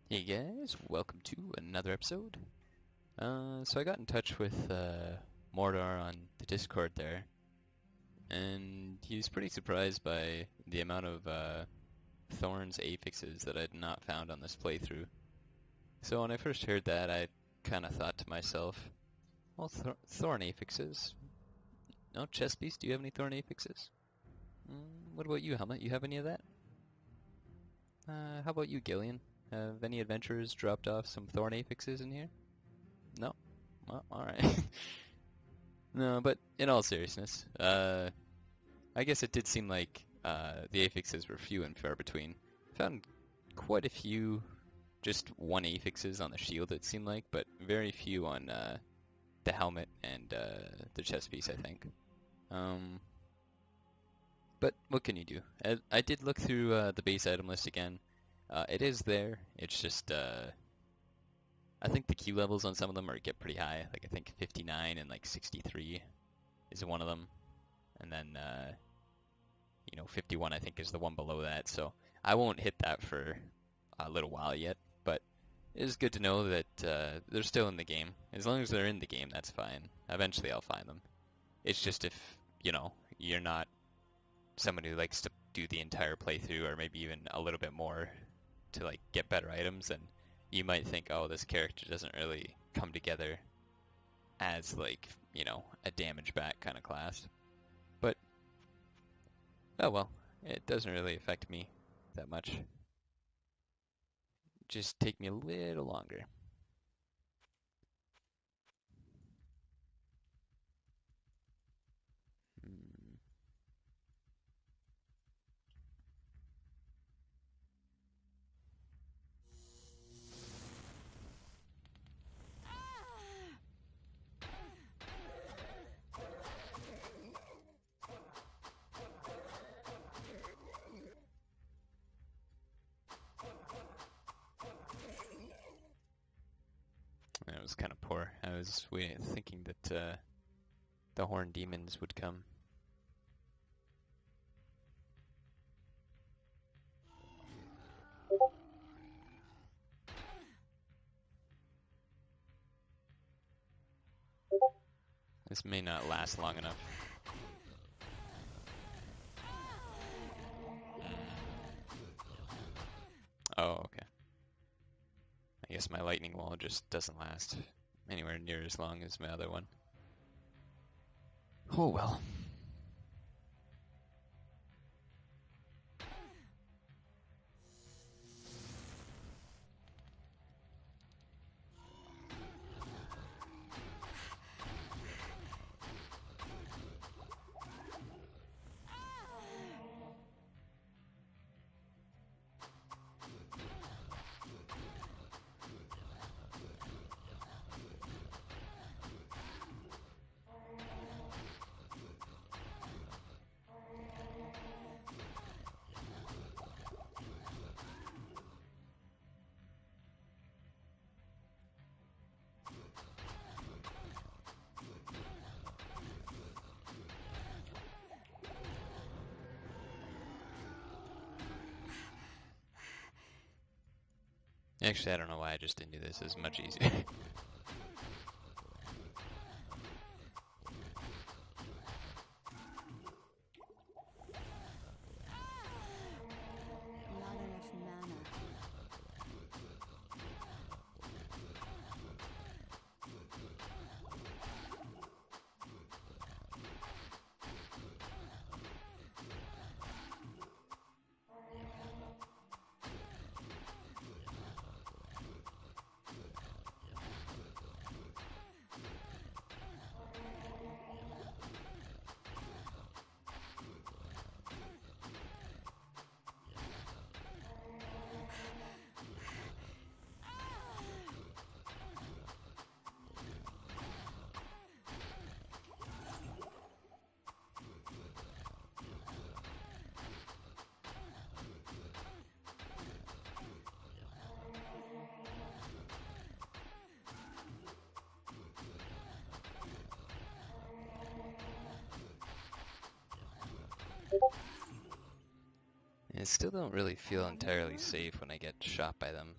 Hey guys, welcome to another episode. So I got in touch with Mordor on the Discord there, and he was pretty surprised by the amount of Thorn's affixes that I'd not found on this playthrough. So when I first heard that, I kind of thought to myself, well, Thorn affixes? No, Chess Beast, do you have any Thorn affixes? What about you, Helmet? You have any of that? How about you, Gillian? Have any adventurers dropped off some Thorn affixes in here? No? Well, alright. No, but in all seriousness, I guess it did seem like the affixes were few and far between. Found quite a few, just one affixes on the shield it seemed like, but very few on the helmet and the chest piece, I think. But what can you do? I did look through the base item list again. It is there. It's just I think the Q levels on some of them get pretty high. Like I think 59 and like 63 is one of them, and then 51 I think is the one below that. So I won't hit that for a little while yet, but it is good to know that they're still in the game. As long as they're in the game, that's fine. Eventually I'll find them. It's just if you're not somebody who likes to do the entire playthrough or maybe even a little bit more to like get better items, and you might think, oh, this character doesn't really come together as like, a damage back kind of class. But, oh well, it doesn't really affect me that much. Just take me a little longer. Hmm. That was kind of poor. I was thinking that the horn demons would come. This may not last long enough. Oh, okay. I guess my lightning wall just doesn't last anywhere near as long as my other one. Oh well. Actually, I don't know why I just didn't do this. It's much easier. Not enough mana. I still don't really feel entirely safe when I get shot by them.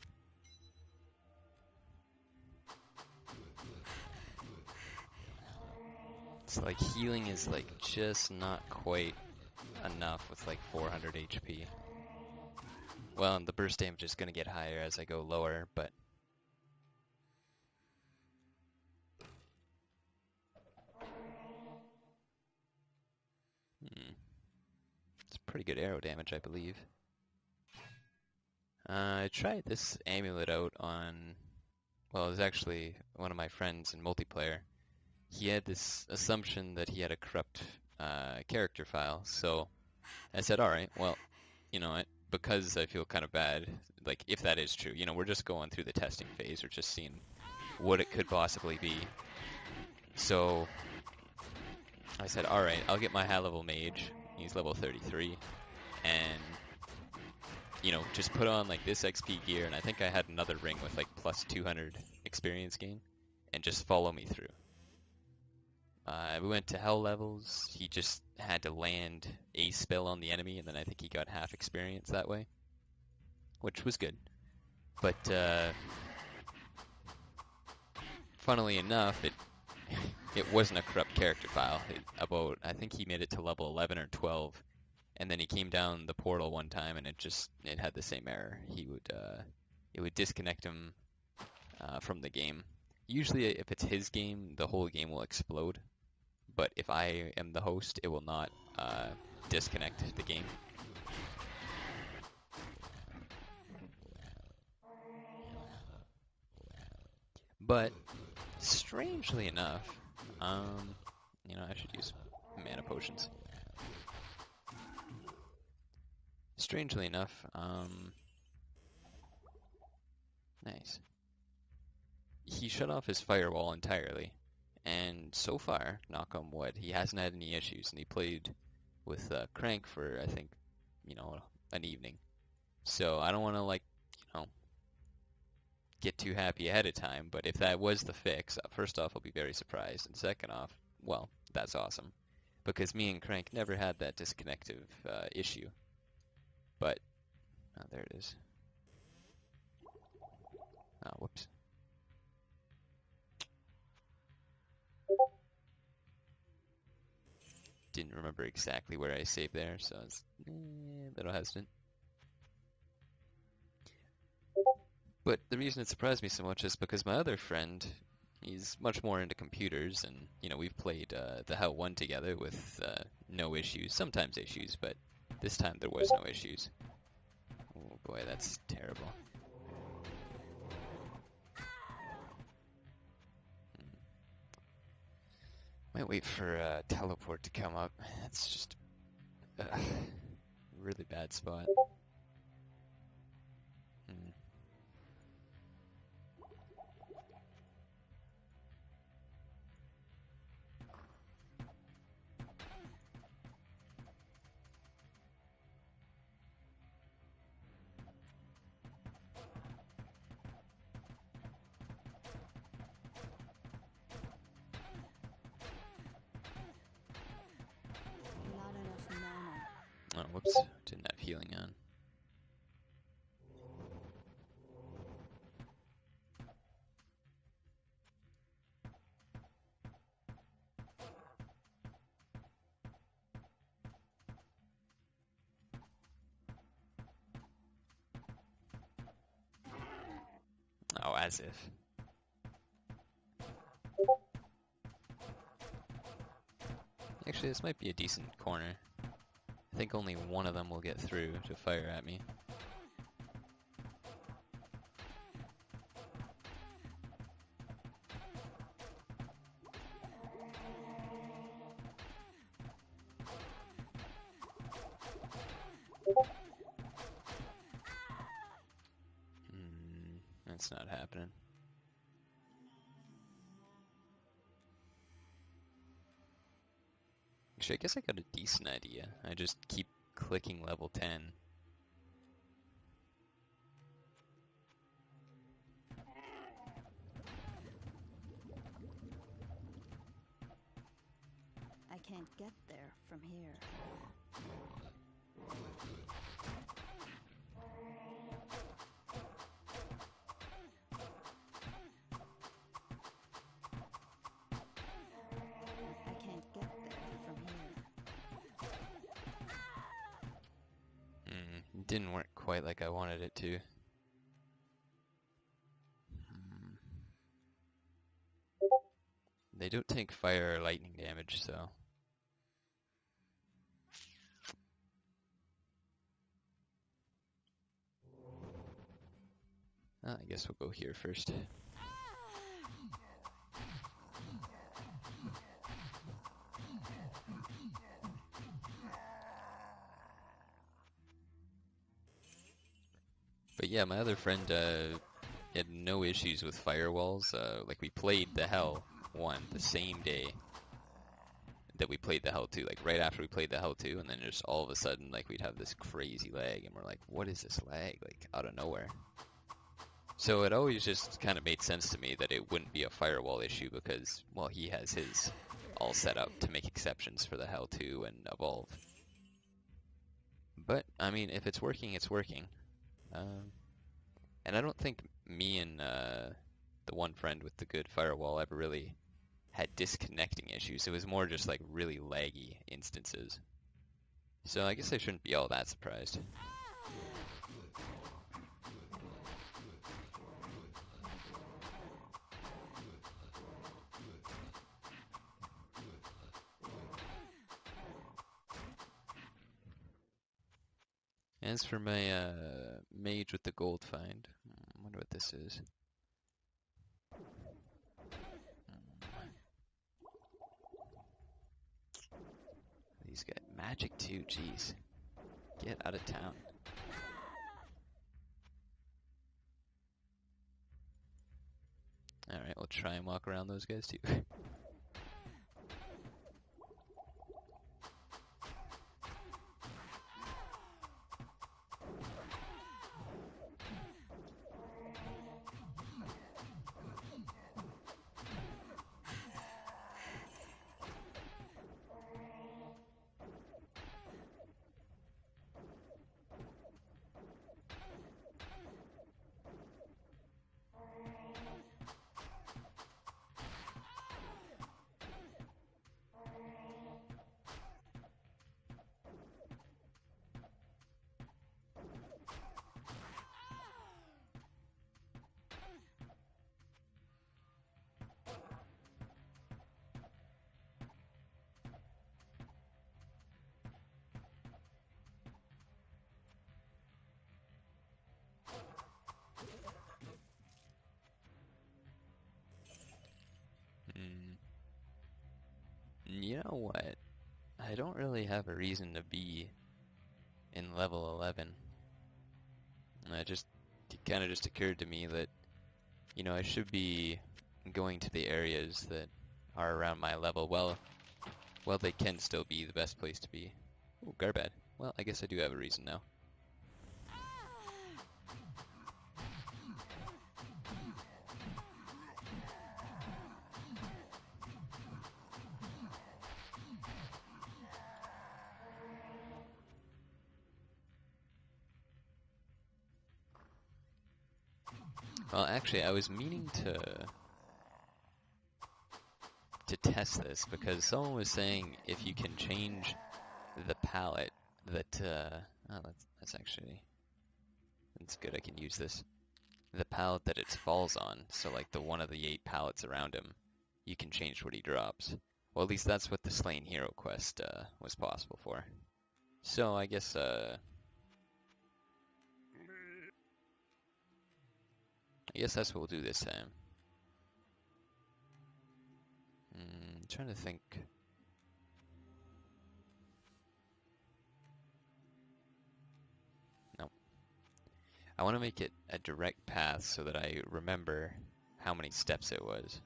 So like healing is like just not quite enough with like 400 HP. Well, and the burst damage is going to get higher as I go lower, but... It's pretty good arrow damage, I believe. I tried this amulet out on... Well, it was actually one of my friends in multiplayer. He had this assumption that he had a corrupt character file, so I said, alright, well, you know, because I feel kind of bad, like, if that is true, you know, we're just going through the testing phase, we're just seeing what it could possibly be. So I said, alright, I'll get my high-level mage, he's level 33, and, you know, just put on, like, this XP gear, and I think I had another ring with, like, plus 200 experience gain, and just follow me through. We went to hell levels. He just had to land a spell on the enemy, and then I think he got half experience that way, which was good. But funnily enough, it wasn't a corrupt character file. I think he made it to level 11 or 12, and then he came down the portal one time, and it had the same error. It would disconnect him from the game. Usually, if it's his game, the whole game will explode. But if I am the host, it will not disconnect the game. But strangely enough, you know, I should use mana potions. Strangely enough, nice. He shut off his firewall entirely. And so far, knock on wood, he hasn't had any issues, and he played with Crank for, I think, you know, an evening. So I don't want to, like, you know, get too happy ahead of time, but if that was the fix, first off, I'll be very surprised, and second off, well, that's awesome. Because me and Crank never had that disconnective issue. But, oh, there it is. Oh, whoops. Didn't remember exactly where I saved there, so I was a little hesitant. But the reason it surprised me so much is because my other friend, he's much more into computers, and, you know, we've played the Hell 1 together with no issues, sometimes issues, but this time there was no issues. Oh boy, that's terrible. Might wait for teleport to come up. That's just a really bad spot. Oh, whoops. Didn't have healing on. Oh, as if. Actually, this might be a decent corner. I think only one of them will get through to fire at me. That's not happening. Actually, I guess I got a decent idea. I just keep clicking level 10. I can't get there from here. I can't didn't work quite like I wanted it to. They don't take fire or lightning damage, so... I guess we'll go here first. But yeah, my other friend had no issues with firewalls. Like, we played the Hell 1 the same day that we played the Hell 2. Like, right after we played the Hell 2, and then just all of a sudden, like, we'd have this crazy lag, and we're like, what is this lag? Like, out of nowhere. So it always just kind of made sense to me that it wouldn't be a firewall issue because, well, he has his all set up to make exceptions for the Hell 2 and Evolve. But, I mean, if it's working, it's working. And I don't think me and the one friend with the good firewall ever really had disconnecting issues. It was more just like really laggy instances. So I guess I shouldn't be all that surprised. As for my mage with the gold find, I wonder what this is. These got magic too, jeez. Get out of town. Alright, we'll try and walk around those guys too. You know what? I don't really have a reason to be in level 11. It kind of just occurred to me that, you know, I should be going to the areas that are around my level. Well, they can still be the best place to be. Ooh, Garbad. Well, I guess I do have a reason now. Well, actually, I was meaning to test this because someone was saying if you can change the palette that oh, that's good. I can use this. The palette that it falls on, so like the one of the 8 palettes around him, you can change what he drops. Well, at least that's what the Slain Hero quest was possible for. So I guess that's what we'll do this time. I'm trying to think. No. I want to make it a direct path so that I remember how many steps it was.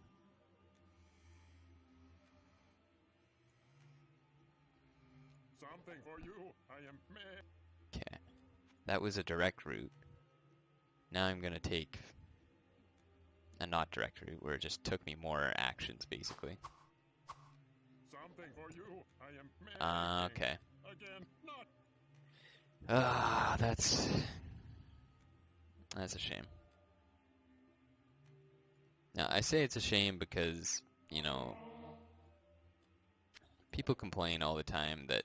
Something for you. I am mad. Okay. That was a direct route. Now I'm going to take a not direct route where it just took me more actions, basically. Something for you. I am mad. Okay. Again, not. That's a shame. Now, I say it's a shame because, you know, people complain all the time that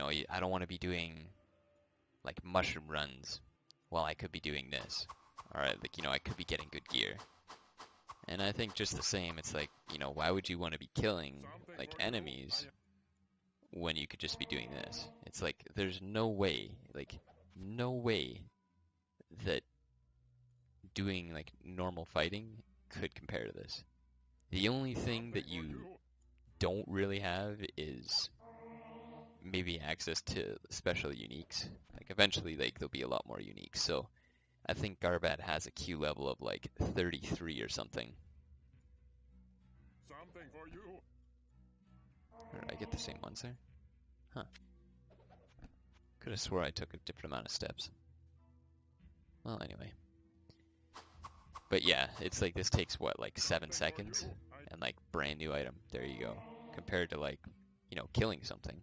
oh, I don't want to be doing like mushroom runs while I could be doing this. Alright, like, I could be getting good gear. And I think just the same, it's like, why would you want to be killing like enemies when you could just be doing this? It's like there's no way that doing like normal fighting could compare to this. The only thing that you don't really have is maybe access to special uniques. Like eventually like there'll be a lot more uniques. So I think Garbat has a Q level of like 33 or something. Something for you. Or did I get the same ones there? Huh. Could have swore I took a different amount of steps. Well, anyway. But yeah, it's like this takes what, like 7 seconds? And like brand new item. There you go. Compared to like, killing something.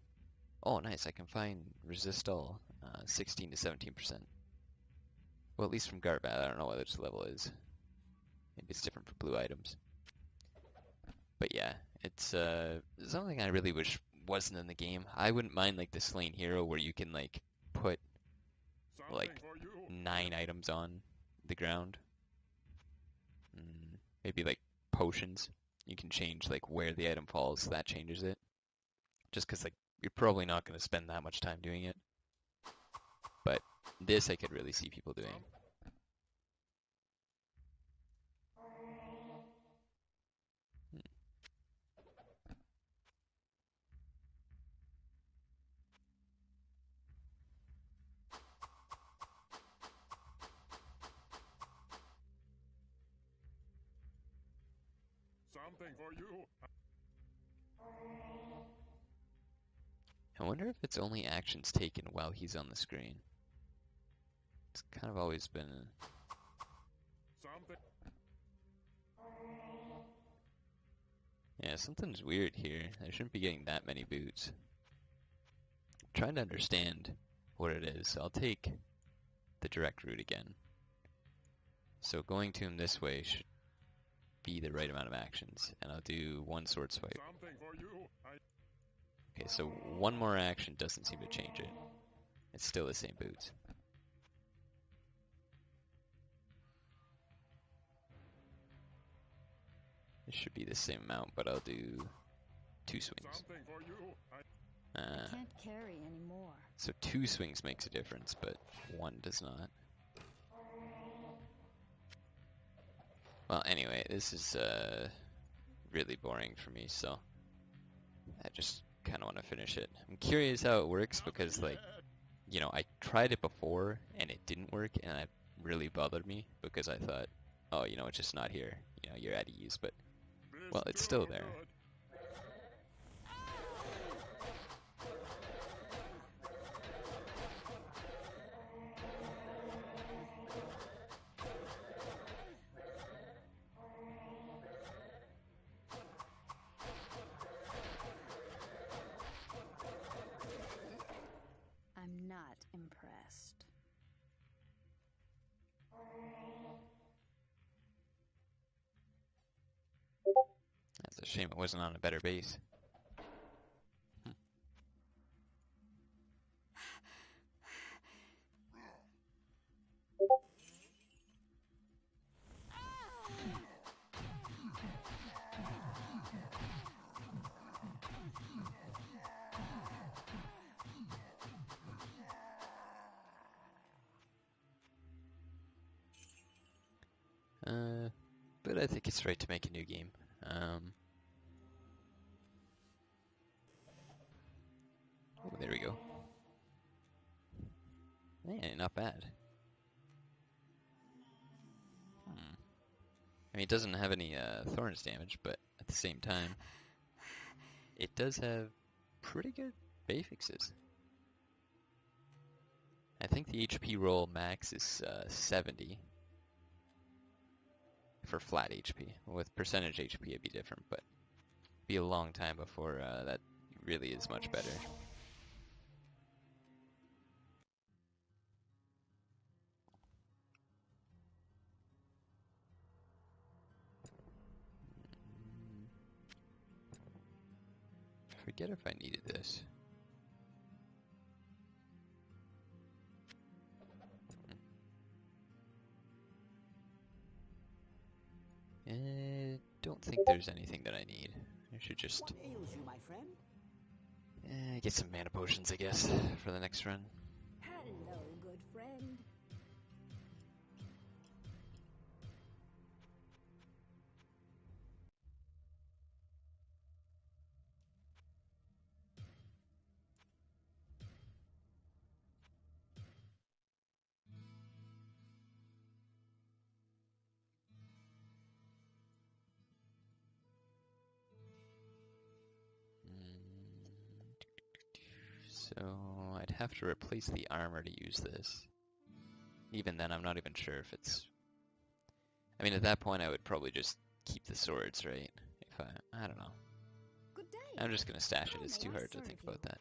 Oh, nice. I can find resist all 16 to 17%. Well, at least from Garbat. I don't know what its level is. Maybe it's different for blue items. But yeah, it's something I really wish wasn't in the game. I wouldn't mind like the slain hero where you can like put like 9 items on the ground. Maybe like potions. You can change like where the item falls, so that changes it. Just because like you're probably not going to spend that much time doing it. But this I could really see people doing. Something for you. I wonder if it's only actions taken while he's on the screen. It's kind of always been... Something. Yeah, something's weird here. I shouldn't be getting that many boots. I'm trying to understand what it is. I'll take the direct route again. So going to him this way should be the right amount of actions. And I'll do one sword swipe. Something for you. Okay, so one more action doesn't seem to change it. It's still the same boots. It should be the same amount, but I'll do 2 swings. Something for you. I can't carry anymore. So 2 swings makes a difference, but 1 does not. Well, anyway, this is really boring for me, so I just kind of want to finish it. I'm curious how it works because, like, I tried it before and it didn't work, and that really bothered me because I thought, oh, it's just not here. You're out of use, but, well, it's still there. I'm not impressed. That's a shame it wasn't on a better base. But I think it's right to make a new game. Oh, there we go. Man, not bad. I mean, it doesn't have any thorns damage, but at the same time, it does have pretty good basics. I think the HP roll max is 70 for flat HP. With percentage HP, it'd be different, but it'd be a long time before that really is much better. I forget if I needed this. don't think there's anything that I need. I should just What ails you, my friend? get some mana potions, I guess, for the next run. Hello, good friend. So I'd have to replace the armor to use this. Even then, I'm not even sure if it's... I mean, at that point, I would probably just keep the swords, right? If I don't know. Good day. I'm just gonna stash it. How It's may too I hard to serve think you? about that.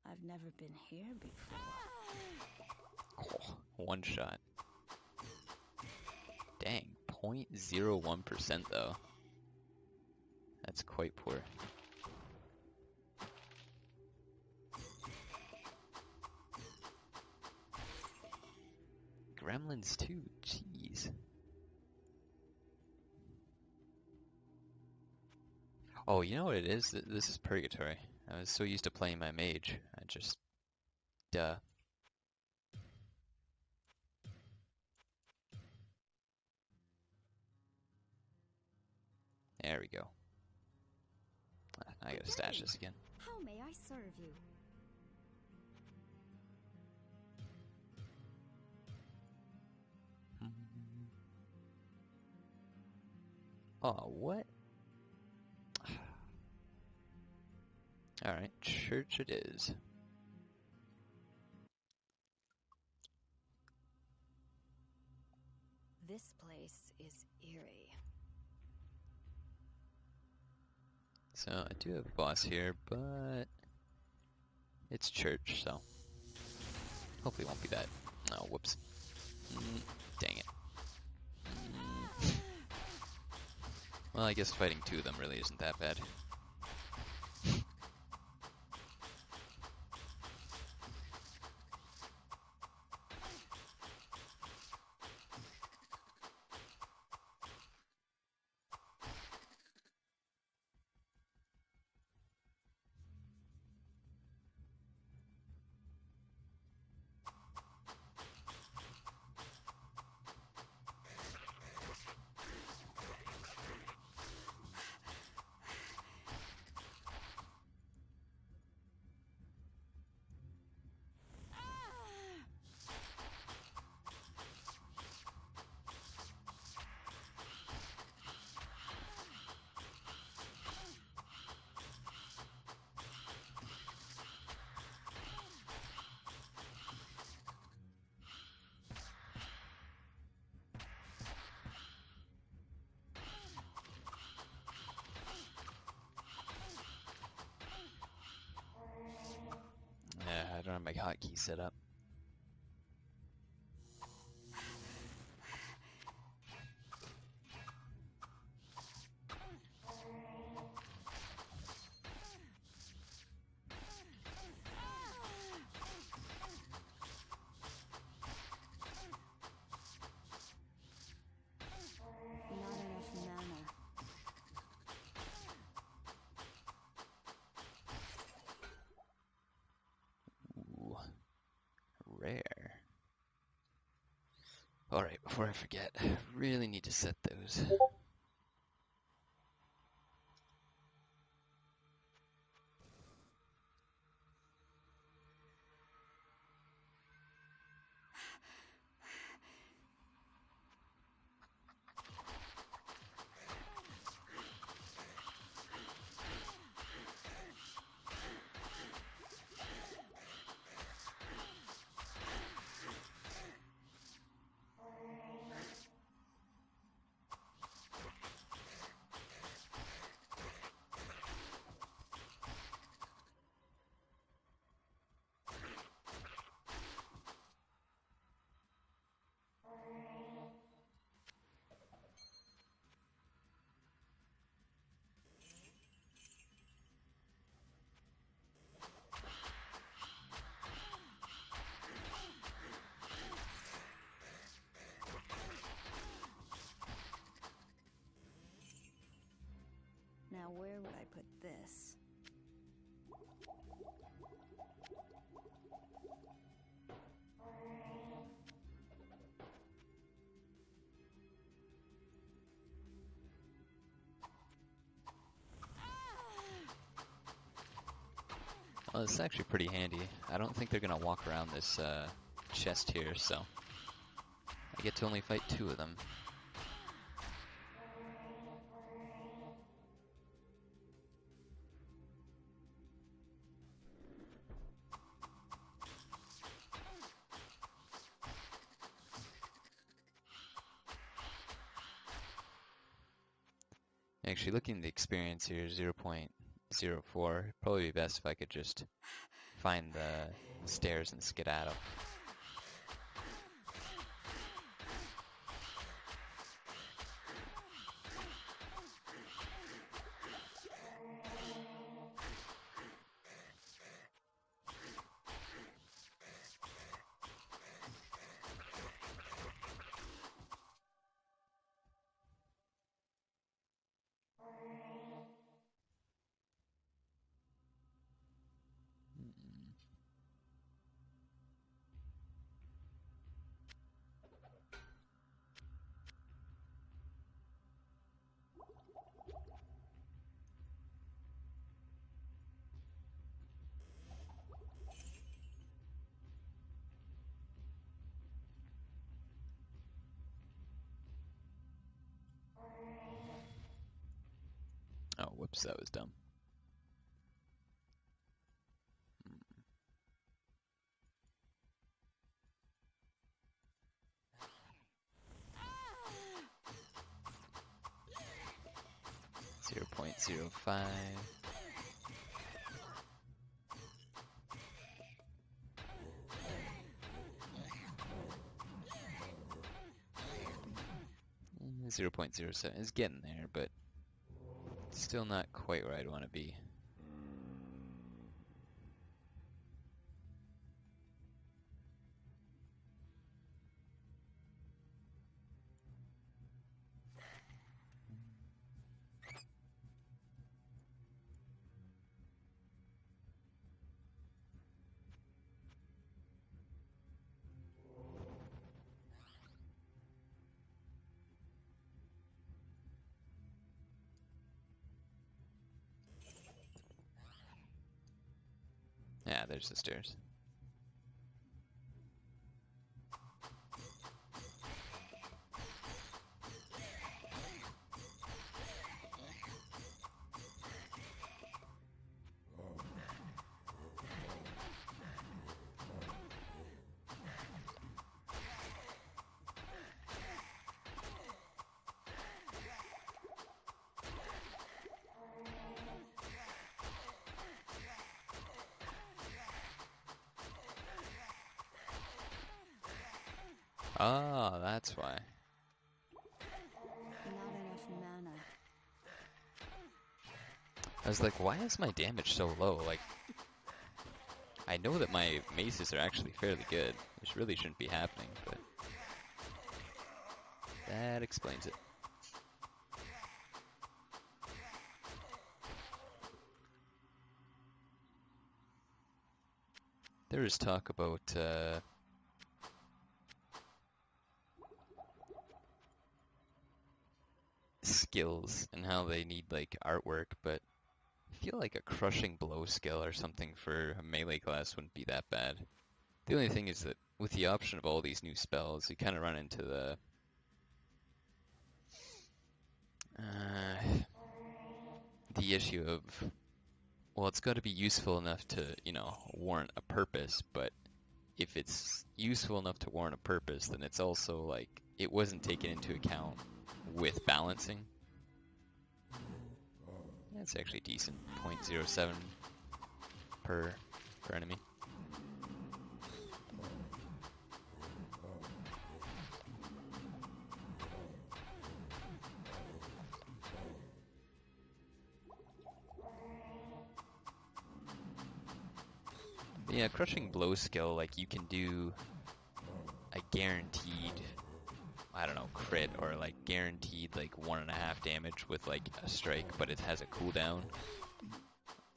I've never been here before. Oh, one shot. Dang, 0.01% though. That's quite poor. Gremlins too, jeez. Oh, you know what it is? This is Purgatory. I was so used to playing my mage. I just... Duh. There we go. I gotta stash this again. How may I serve you? Oh, what? Alright, church it is. This place is eerie. So, I do have a boss here, but... it's church, so... hopefully it won't be that. Oh, whoops. Dang it. Well, I guess fighting two of them really isn't that bad. Yeah, I don't have my hotkey set up. Not enough mana. Ooh, rare. Alright, before I forget, I really need to set those. this? Well, it's actually pretty handy. I don't think they're gonna walk around this chest here, so I get to only fight 2 of them. Actually, looking at the experience here, 0.04. Probably be best if I could just find the stairs and skedaddle. Oh, whoops, that was dumb. 0.05. Mm, 0.07 is getting there, but still not quite where I'd want to be. Yeah, there's the stairs. Oh, that's why. Not enough mana. I was like, why is my damage so low? Like, I know that my maces are actually fairly good. This really shouldn't be happening, but that explains it. There is talk about skills and how they need like artwork, but I feel like a crushing blow skill or something for a melee class wouldn't be that bad. The only thing is that with the option of all these new spells, you kind of run into the issue of, well, it's got to be useful enough to, warrant a purpose, but if it's useful enough to warrant a purpose, then it's also like it wasn't taken into account with balancing. That's actually decent. 0.07 per enemy. Yeah, crushing blow skill, like you can do a guaranteed, I don't know, crit or like guaranteed like 1.5 damage with like a strike, but it has a cooldown.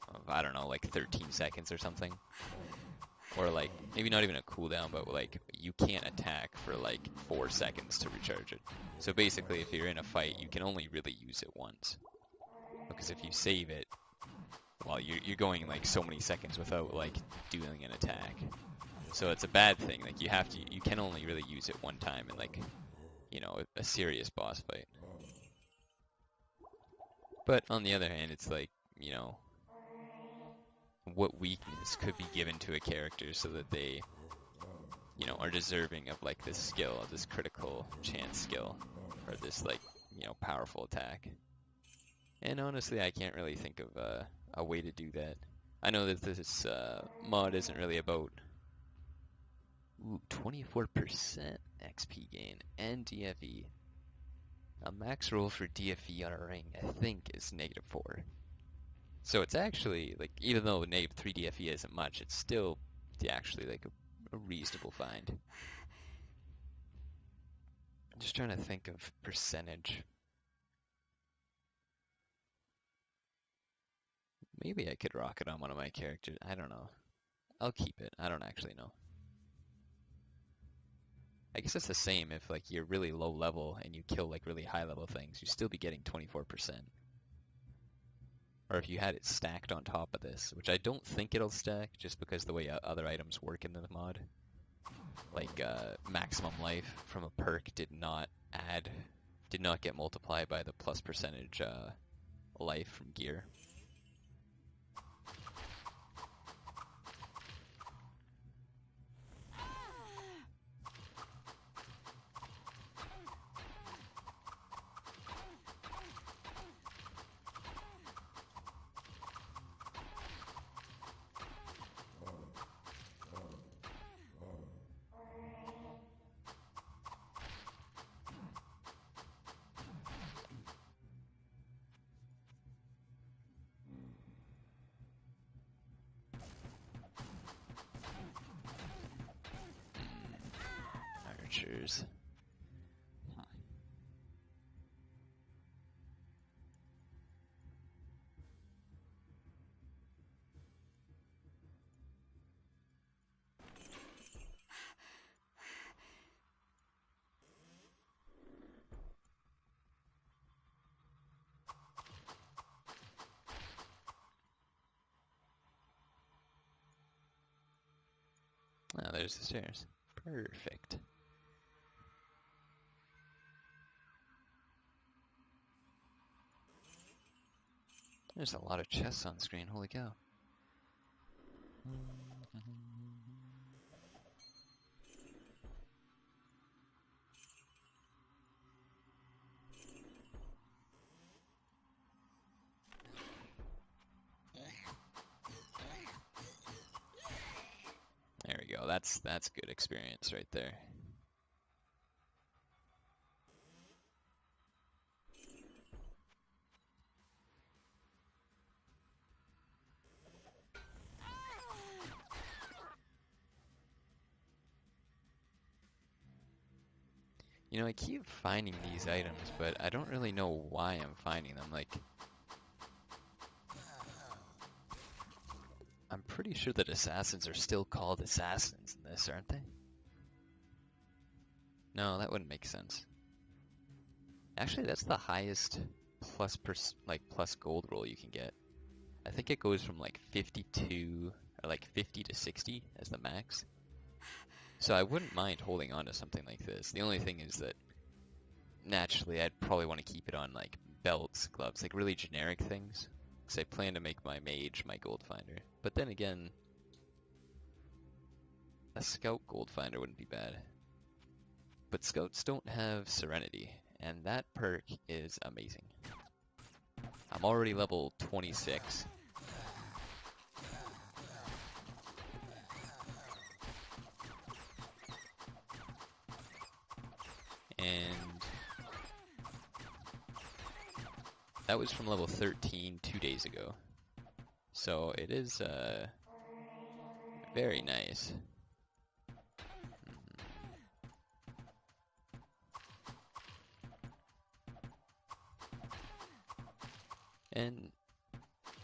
of, I don't know, like 13 seconds or something. Or like, maybe not even a cooldown, but like, you can't attack for like 4 seconds to recharge it. So basically, if you're in a fight, you can only really use it once. Because if you save it, well, you're going like so many seconds without like doing an attack. So it's a bad thing. Like you can only really use it one time in like, you know, a serious boss fight. But on the other hand, it's like, you know, what weakness could be given to a character so that they, you know, are deserving of like this skill, this critical chance skill, or this like, you know, powerful attack. And honestly, I can't really think of a way to do that. I know that this mod isn't really about 24% XP gain and DFE. A max roll for DFE on a ring, I think, is -4. So it's actually, like, even though -3 DFE isn't much, it's still actually, like, a reasonable find. I'm just trying to think of percentage. Maybe I could rock it on one of my characters. I don't know. I'll keep it. I don't actually know. I guess it's the same if, like, you're really low level and you kill, like, really high level things. You'd still be getting 24%. Or if you had it stacked on top of this, which I don't think it'll stack, just because the way other items work in the mod. Like, maximum life from a perk did not get multiplied by the plus percentage life from gear. Archers. Oh, there's the stairs. Perfect. There's a lot of chests on screen, holy cow. There we go, that's good experience right there. You know, I keep finding these items, but I don't really know why I'm finding them. Like, I'm pretty sure that assassins are still called assassins in this, aren't they? No, that wouldn't make sense. Actually, that's the highest plus gold roll you can get. I think it goes from like 52 or like 50 to 60 as the max. So I wouldn't mind holding on to something like this. The only thing is that naturally I'd probably want to keep it on like belts, gloves, like really generic things. Because I plan to make my mage my gold finder. But then again, a scout gold finder wouldn't be bad. But scouts don't have serenity, and that perk is amazing. I'm already level 26. And that was from level 13 2 days ago. So it is very nice. And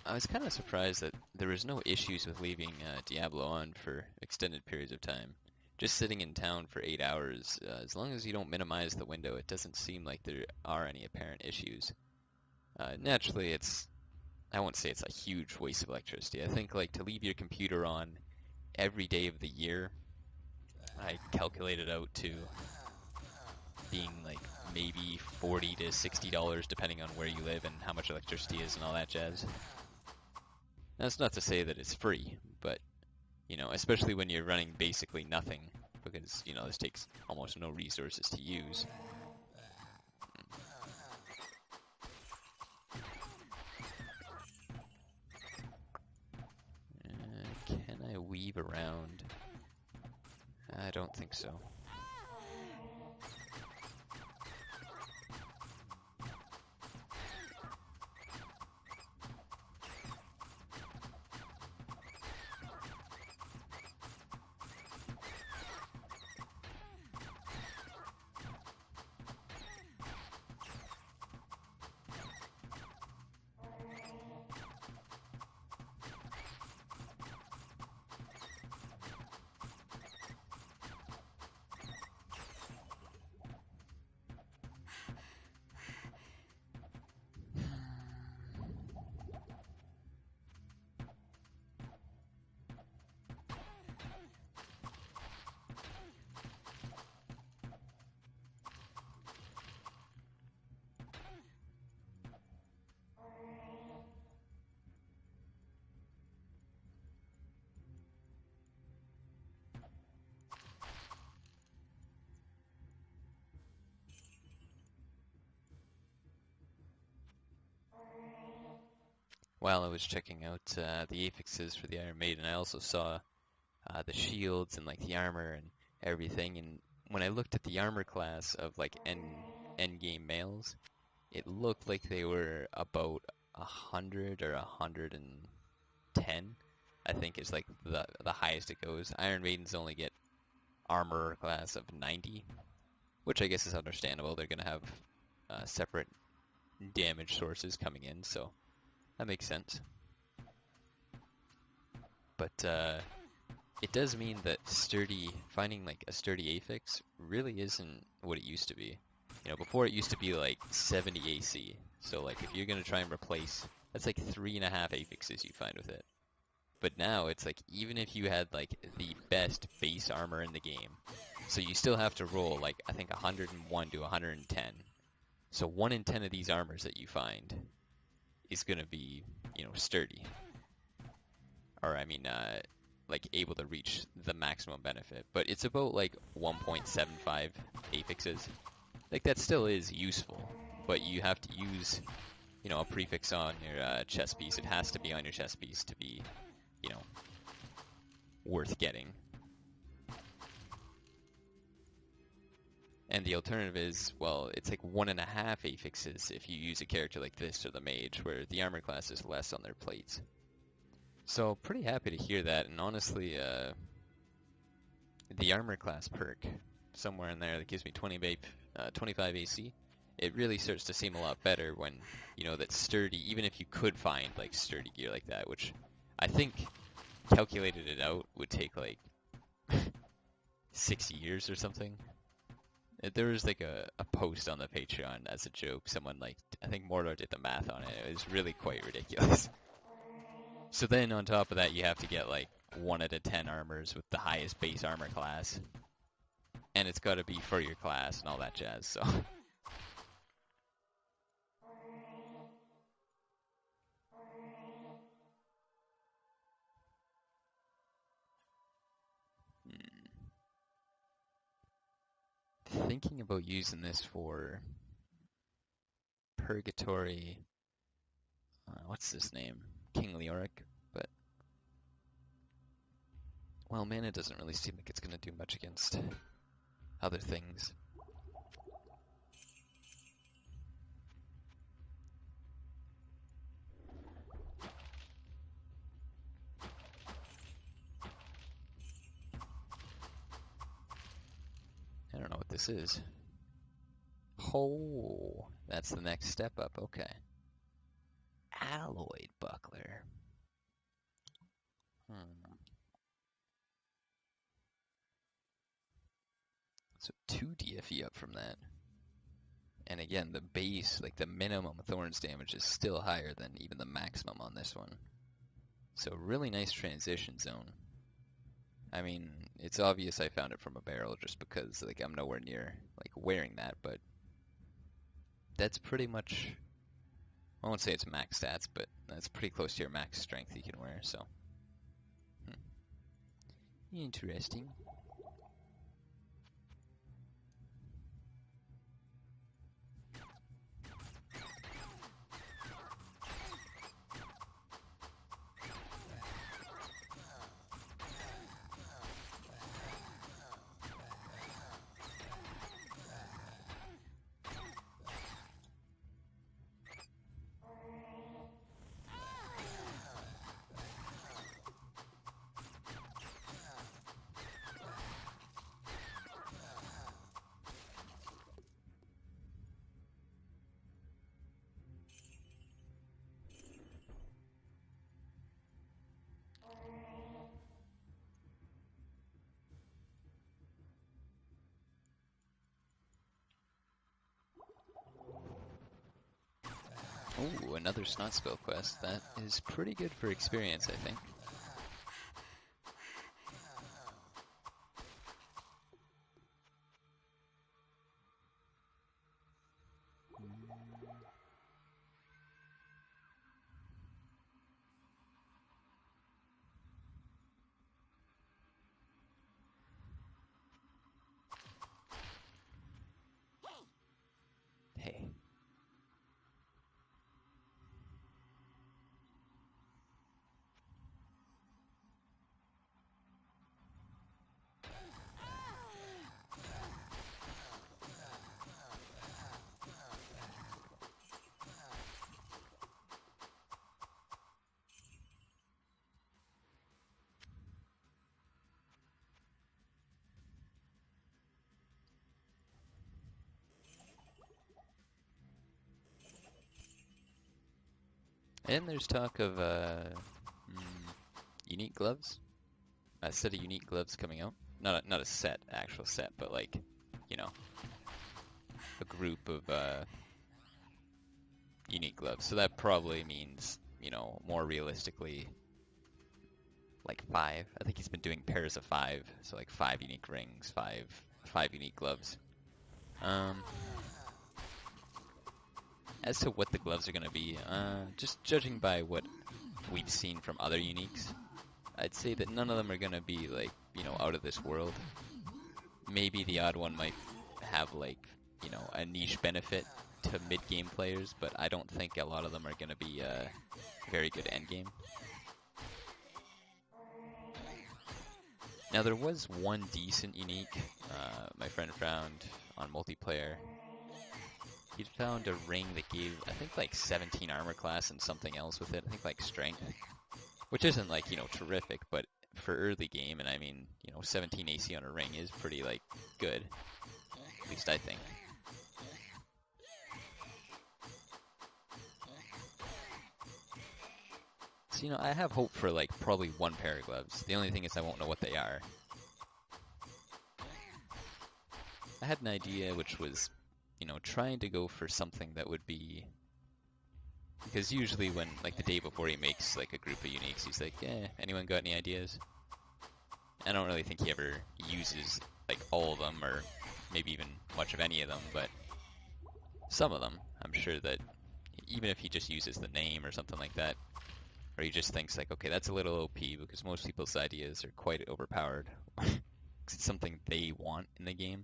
I was kind of surprised that there was no issues with leaving Diablo on for extended periods of time. Just sitting in town for 8 hours, as long as you don't minimize the window, it doesn't seem like there are any apparent issues. Naturally, I won't say it's a huge waste of electricity. I think like to leave your computer on every day of the year, I calculated out to being like maybe $40 to $60 depending on where you live and how much electricity is and all that jazz. That's not to say that it's free, but especially when you're running basically nothing, because this takes almost no resources to use. Can I weave around? I don't think so. While I was checking out the affixes for the Iron Maiden, I also saw the shields and like the armor and everything. And when I looked at the armor class of like end game males, it looked like they were about 100 or 110. I think is like the highest it goes. Iron Maidens only get armor class of 90, which I guess is understandable. They're gonna have separate damage sources coming in, so that makes sense. But it does mean that finding like a sturdy affix really isn't what it used to be. Before it used to be like 70 AC. So like if you're gonna try and replace, that's like 3.5 affixes you find with it. But now it's like even if you had like the best base armor in the game, so you still have to roll like I think 101 to 110. So 1 in 10 of these armors that you find is gonna be, sturdy. Or I mean, like able to reach the maximum benefit. But it's about like 1.75 affixes. Like that still is useful, but you have to use, a prefix on your chest piece. It has to be on your chest piece to be, worth getting. And the alternative is, well, it's like 1.5 affixes if you use a character like this or the mage, where the armor class is less on their plates. So pretty happy to hear that, and honestly, the armor class perk, somewhere in there that gives me 25 AC, it really starts to seem a lot better when, that's sturdy, even if you could find, like, sturdy gear like that, which I think, calculated it out, would take, like, 6 years or something. There was, like, a post on the Patreon as a joke. Someone, like, I think Mordor did the math on it. It was really quite ridiculous. So then on top of that, you have to get, like, 1 out of 10 armors with the highest base armor class. And it's got to be for your class and all that jazz, so... Thinking about using this for Purgatory. What's this name? King Leoric, but well, mana doesn't really seem like it's gonna do much against other things. I don't know what this is. Oh, that's the next step up. Okay. alloyed buckler. So 2 DFE up from that. And again, the base, like the minimum Thorns damage is still higher than even the maximum on this one. So really nice transition zone. I mean, it's obvious I found it from a barrel just because like I'm nowhere near like wearing that, but that's pretty much, I won't say it's max stats, but that's pretty close to your max strength you can wear, so. Interesting. Ooh, another Snot Spell quest. That is pretty good for experience, I think. Hey. And there's talk of unique gloves. A set of unique gloves coming out. Not a set, actual set, but like, you know, a group of unique gloves. So that probably means, you know, more realistically, like 5. I think he's been doing pairs of 5, so like 5 unique rings, five unique gloves. As to what the gloves are going to be, just judging by what we've seen from other uniques, I'd say that none of them are going to be like, you know, out of this world. Maybe the odd one might have like, you know, a niche benefit to mid-game players, but I don't think a lot of them are going to be very good endgame. Now there was one decent unique my friend found on multiplayer. He'd found a ring that gave, I think, like 17 armor class and something else with it. I think like strength, which isn't like, you know, terrific, but for early game, and I mean, you know, 17 AC on a ring is pretty like good. At least I think. So, you know, I have hope for like probably 1 pair of gloves. The only thing is I won't know what they are. I had an idea, which was, you know, trying to go for something that would be, because usually when, like the day before he makes like a group of uniques, he's like, anyone got any ideas? I don't really think he ever uses like all of them, or maybe even much of any of them, but some of them, I'm sure that even if he just uses the name or something like that, or he just thinks like, okay, that's a little OP, because most people's ideas are quite overpowered. It's something they want in the game.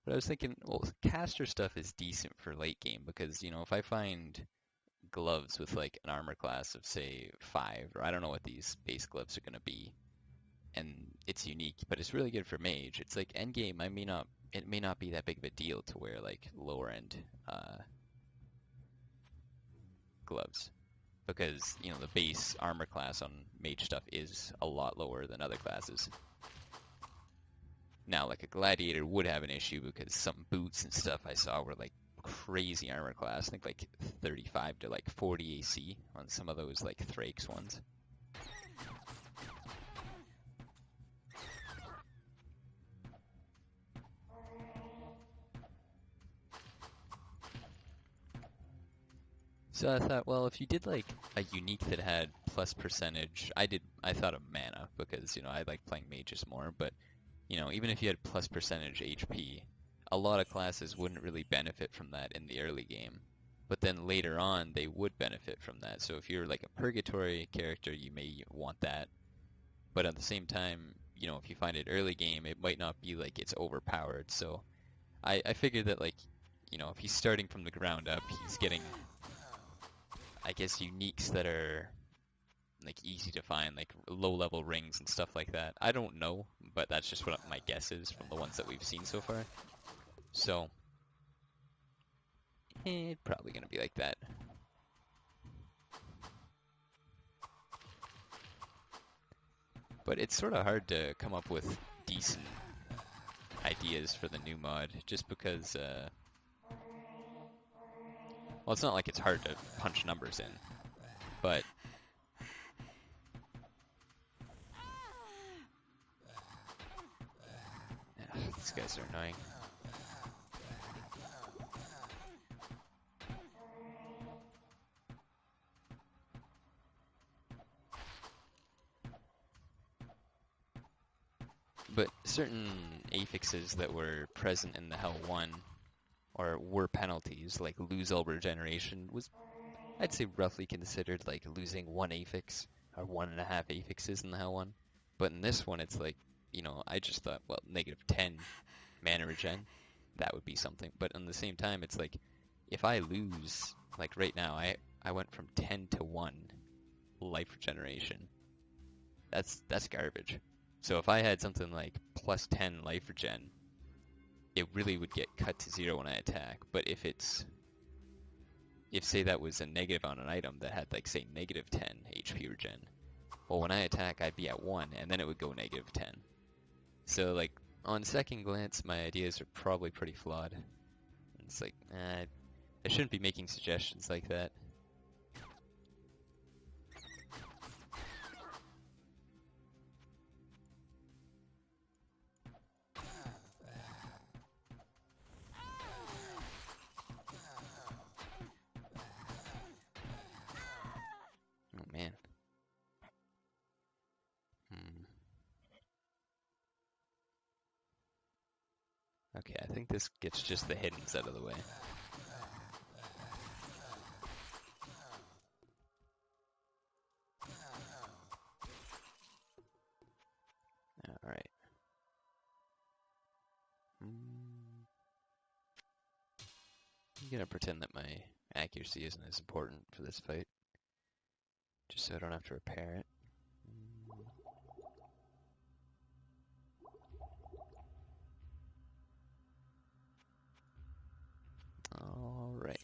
But I was thinking, well, caster stuff is decent for late game, because, you know, if I find gloves with like an armor class of say 5, or I don't know what these base gloves are going to be, and it's unique, but it's really good for mage, it's like end game, it may not be that big of a deal to wear like lower end gloves, because, you know, the base armor class on mage stuff is a lot lower than other classes. Now, like a gladiator would have an issue because some boots and stuff I saw were like crazy armor class. I think like 35 to like 40 AC on some of those like Thrakes ones. So I thought, well, if you did like a unique that had plus percentage, I thought of mana because, you know, I like playing mages more, but, you know, even if you had plus percentage HP, a lot of classes wouldn't really benefit from that in the early game. But then later on, they would benefit from that. So if you're like a purgatory character, you may want that. But at the same time, you know, if you find it early game, it might not be like it's overpowered. So I figured that, like, you know, if he's starting from the ground up, he's getting, I guess, uniques that are like easy to find, like low level rings and stuff like that. I don't know, but that's just what my guess is from the ones that we've seen so far. So it's probably gonna be like that. But it's sort of hard to come up with decent ideas for the new mod, just because, well, it's not like it's hard to punch numbers in, but these guys are annoying. But certain affixes that were present in the Hell 1, or were penalties, like lose all regeneration, was, I'd say, roughly considered like losing one affix, or 1.5 affixes in the Hell 1. But in this one, it's like, you know, I just thought, well, -10 mana regen, that would be something. But at the same time, it's like, if I lose, like right now, I went from 10 to 1 life regeneration. That's garbage. So if I had something like plus 10 life regen, it really would get cut to 0 when I attack. But if say that was a negative on an item that had like, say, -10 HP regen, well, when I attack, I'd be at 1, and then it would go -10. So, like, on second glance, my ideas are probably pretty flawed. It's like, I shouldn't be making suggestions like that. Oh, man. Okay, I think this gets just the hiddens out of the way. Alright. I'm gonna pretend that my accuracy isn't as important for this fight, just so I don't have to repair it. Alright.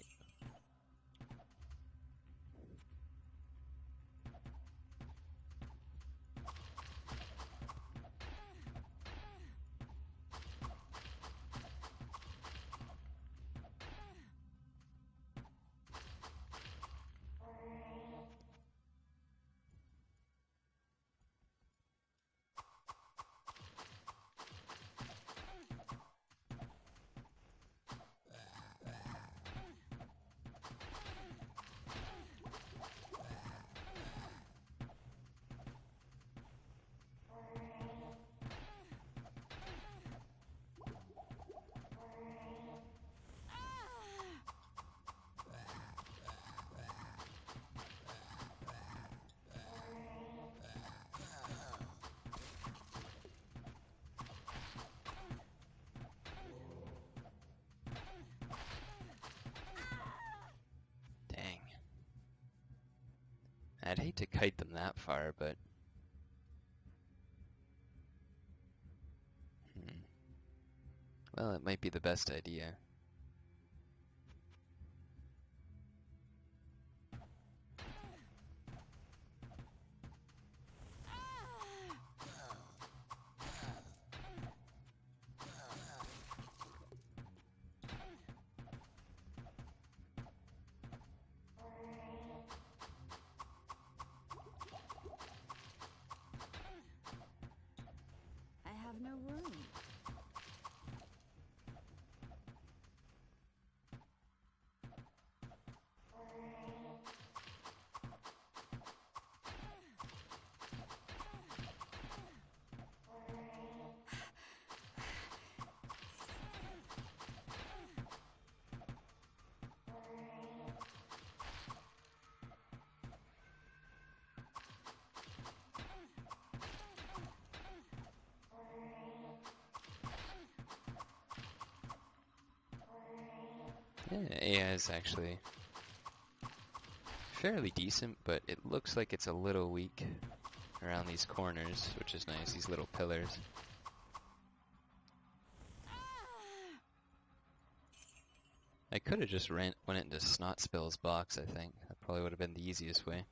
Dang. I'd hate to kite them that far, but... Well, it might be the best idea. Yeah, AI is actually fairly decent, but it looks like it's a little weak around these corners, which is nice, these little pillars. I could have just went into Snot Spill's box, I think. That probably would have been the easiest way.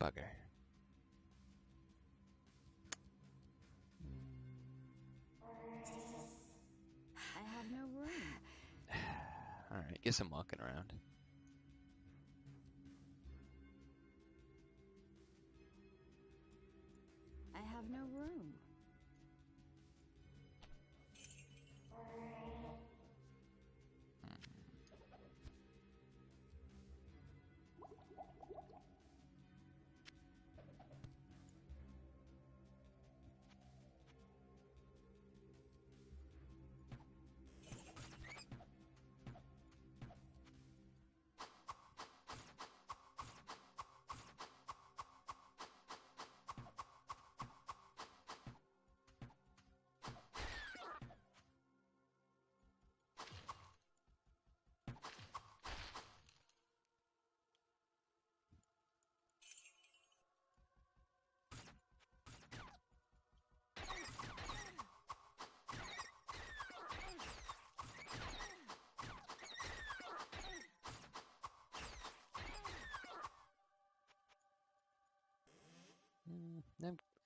Bugger. I have no room. Alright, guess I'm walking around. I have no room.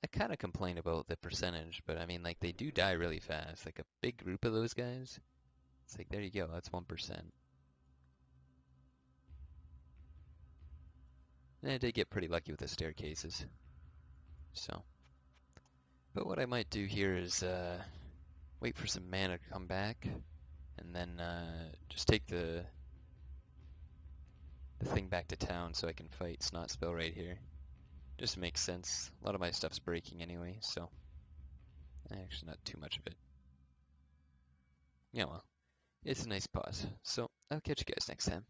I kind of complain about the percentage, but I mean, like, they do die really fast. Like, a big group of those guys, it's like, there you go, that's 1%. And I did get pretty lucky with the staircases. So. But what I might do here is wait for some mana to come back, and then just take the thing back to town so I can fight Snot Spill right here. Just makes sense. A lot of my stuff's breaking anyway, so actually not too much of it. Yeah, well, it's a nice pause. So I'll catch you guys next time.